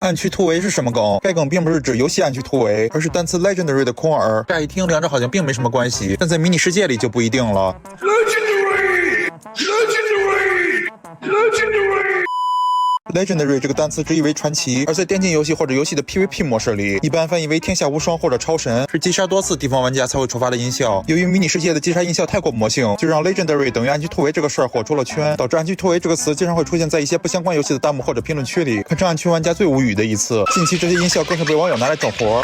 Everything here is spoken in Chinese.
暗区突围是什么梗？该梗并不是指游戏暗区突围，而是单词 legendary 的空耳。乍一听，两者好像并没什么关系，但在迷你世界里就不一定了。Legendary 这个单词直译为传奇，而在电竞游戏或者游戏的 PVP 模式里，一般翻译为天下无双或者超神，是击杀多次敌方玩家才会触发的音效。由于迷你世界的击杀音效太过魔性，就让 Legendary 等于暗区突围这个事儿火出了圈，导致暗区突围这个词经常会出现在一些不相关游戏的弹幕或者评论区里，堪称暗区玩家最无语的一次。近期这些音效更是被网友拿来整活。